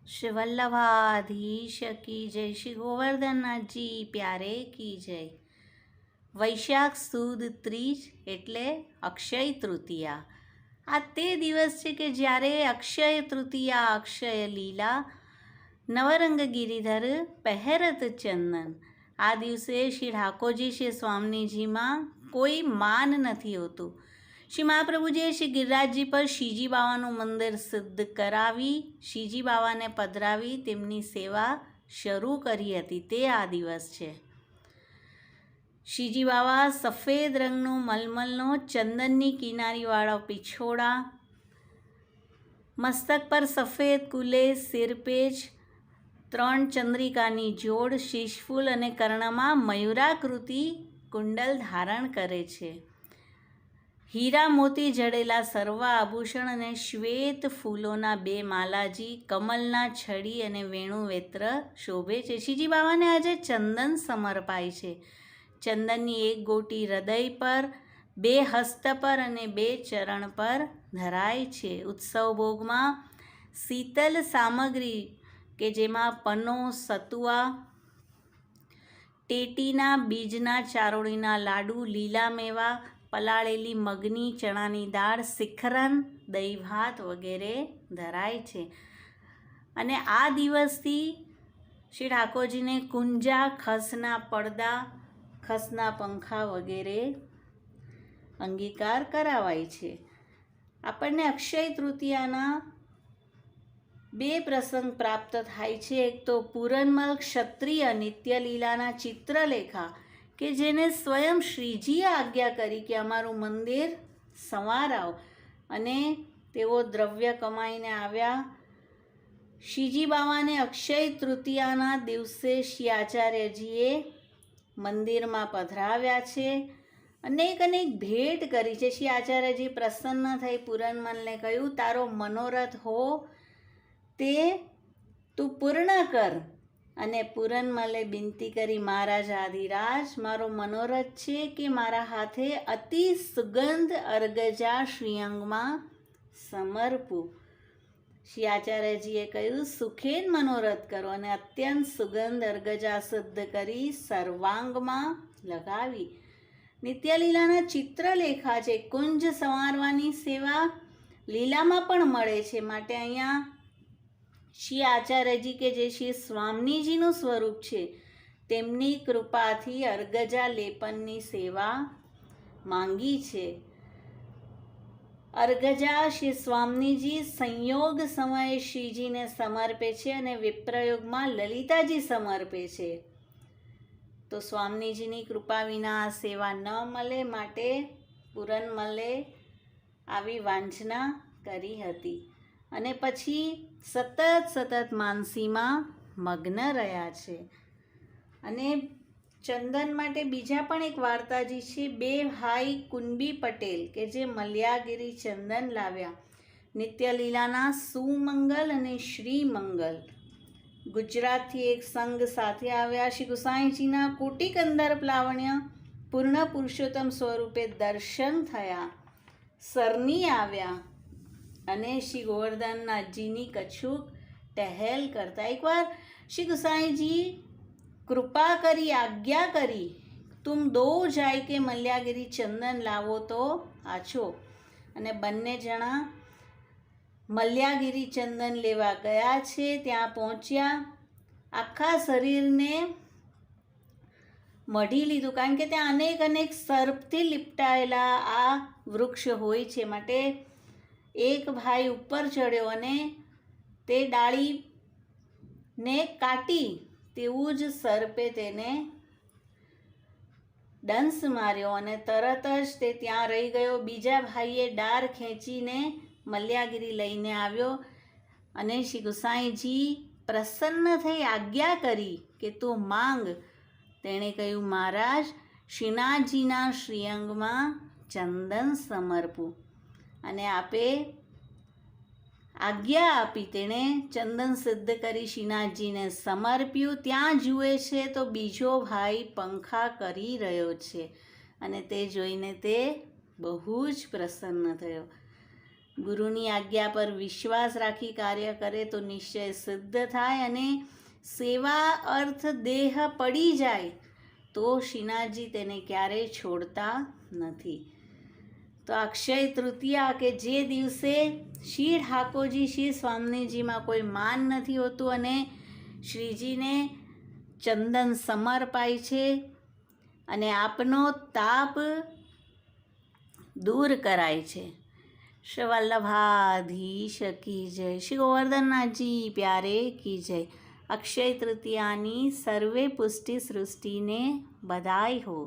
श्री वल्लभाधीश की जय, श्री गोवर्धननाथ जी प्यारे की जय। વૈશાખ સુદ ત્રીજ એટલે અક્ષય તૃતીયા। આ તે દિવસ છે કે જ્યારે અક્ષય તૃતીયા, અક્ષય લીલા, નવરંગ ગિરિધર પહેરત ચંદન। આ દિવસે શ્રી ઠાકોરજી, શ્રી સ્વામીજીમાં કોઈ માન નથી હોતું। શ્રી મહાપ્રભુજીએ શ્રી ગિરિરાજજી પર શ્રીજી બાવાનું મંદિર સિદ્ધ કરાવી, શ્રીજી બાવાને પધરાવી તેમની સેવા શરૂ કરી હતી, તે આ દિવસ છે। શ્રીજી બાવા સફેદ રંગનો મલમલનો ચંદનની કિનારીવાળો પીછોડા, મસ્તક પર સફેદ કુલે, સિરપેચ, 3 ચંદ્રિકાની જોડ, શીશફૂલ અને કર્ણમાં મયુરાકૃતિ કુંડલ ધારણ કરે છે। હીરા મોતી જડેલા સર્વ આભૂષણ અને શ્વેત ફૂલોના 2 માલાજી, કમલના છડી અને વેણુવેત્ર શોભે છે। શ્રીજી બાવાને આજે ચંદન સમર્પાય છે। ચંદનની 1 ગોટી હૃદય પર, 2 હસ્ત પર અને 2 ચરણ પર ધરાય છે। ઉત્સવ ભોગમાં શીતલ સામગ્રી કે જેમાં પનો, સતુઆ, ટેટીના બીજના ચારોળીના લાડુ, લીલા મેવા, પલાળેલી મગની ચણાની દાળ, શિખરન, દહીં ભાત વગેરે ધરાય છે। અને આ દિવસથી શ્રી ઠાકોરજીને કુંજા, ખસના પડદા, ખસના પંખા વગેરે અંગીકાર કરાવાય છે। આપણને અક્ષય તૃતીયાના 2 પ્રસંગ પ્રાપ્ત થાય છે। એક તો પૂરનમલ ક્ષત્રિય નિત્યલીલાના ચિત્રલેખા કે જેને સ્વયં શ્રીજીએ આજ્ઞા કરી કે અમારું મંદિર સંવારાવ, અને તેઓ દ્રવ્ય કમાઈને આવ્યા। શ્રીજી બાવાને અક્ષય તૃતીયાના દિવસે શ્રી આચાર્યજીએ મંદિરમાં પધરાવ્યા છે, અનેક ભેટ કરી છે। શ્રી આચાર્યજી પ્રસન્ન થઈ પૂરનમલને કહ્યું, તારો મનોરથ હો તે તું પૂર્ણ કર। અને પૂરનમલે વિનંતી કરી, મહારાજ આધિરાજ, મારો મનોરથ છે કે મારા હાથે અતિ સુગંધ અર્ગજા શ્રીઅંગમાં સમર્પું। શ્રી આચાર્યજીએ કહ્યું, સુખેન મનોરથ કરો, અને અત્યંત સુગંધ અર્ગજા શુદ્ધ કરી સર્વાંગમાં લગાવી। નિત્યલીલાના ચિત્રલેખા છે, કુંજ સંવારવાની સેવા લીલામાં પણ મળે છે, માટે અહીંયા શ્રી આચાર્યજી કે જે શ્રી સ્વામીજીનું સ્વરૂપ છે તેમની કૃપાથી અર્ગજા લેપનની સેવા માંગી છે। અર્ગજા શ્રી સ્વામીજી સંયોગ સમયે શ્રીજીને સમર્પે છે અને વિપ્રયોગમાં લલિતાજી સમર્પે છે। તો સ્વામીજીની કૃપા વિના આ સેવા ન મળે, માટે પૂરનમલે આવી વાંછના કરી હતી, અને પછી સતત માનસીમાં મગ્ન રહ્યા છે। અને ચંદન માટે બીજા પણ એક વાર્તાજી છે। 2 ભાઈ કુંબી પટેલ કે જે મલ્યાગીરી ચંદન લાવ્યા, નિત્યલીલાના સુમંગલ અને શ્રીમંગલ ગુજરાતથી એક સંઘ સાથે આવ્યા। શ્રી ગુસાઈજીના કોટિક અંદર્પ લાવણ્ય પૂર્ણ પુરુષોત્તમ સ્વરૂપે દર્શન થયા, સરની આવ્યા, અને શ્રી ગોવર્ધનનાથજીની કછુક ટહેલ કરતા એકવાર શ્રી ગુસાઈજી કૃપા કરી, આજ્ઞા કરી, તુમ દો જાય કે મલ્યાગીરી ચંદન લાવો તો આછો। અને બંને જણા મલ્યાગીરી ચંદન લેવા ગયા છે। ત્યાં પહોંચ્યા, આખા શરીરને મઢી લીધું, કારણ કે ત્યાં અનેક સર્પથી લીપટાયેલા આ વૃક્ષ હોય છે, માટે એક ભાઈ ઉપર ચડ્યો અને તે ડાળીને કાટી, તેવું જ સર્પે તેને દંશ માર્યો અને તરત જ તે ત્યાં રહી ગયો। બીજા ભાઈએ ડાળ ખેંચીને મલ્યાગીરી લઈને આવ્યો, અને શ્રી ગુસાઈજી પ્રસન્ન થઈ આજ્ઞા કરી કે તું માંગ। તેણે કહ્યું, મહારાજ, શ્રીનાથજીના શ્રીઅંગમાં ચંદન સમર્પું, અને આપે આજ્ઞા આપી। તેણે ચંદન સિદ્ધ કરી શ્રીનાથજીને સમર્પ્યું। ત્યાં જુએ છે તો બીજો ભાઈ પંખા કરી રહ્યો છે, અને તે જોઈને તે બહુ જ પ્રસન્ન થયો। ગુરુની આજ્ઞા પર વિશ્વાસ રાખી કાર્ય કરે તો નિશ્ચય સિદ્ધ થાય, અને સેવા અર્થ દેહ પડી જાય તો શ્રીનાથજી તેને ક્યારેય છોડતા નથી. તો અક્ષય તૃતીયા કે જે દિવસે શ્રી ઠાકોરજી શ્રી સ્વામીજીમાં કોઈ માન નથી હોતું અને શ્રીજીને ચંદન સમર્પાય છે અને આપનો તાપ દૂર કરાય છે. શ્રી વલ્લભાધીશ કી જય, શ્રી ગોવર્ધનનાથજી પ્યારે કી જય. અક્ષય તૃતીયાની સર્વે પુષ્ટિ સૃષ્ટિને બધાઈ હો.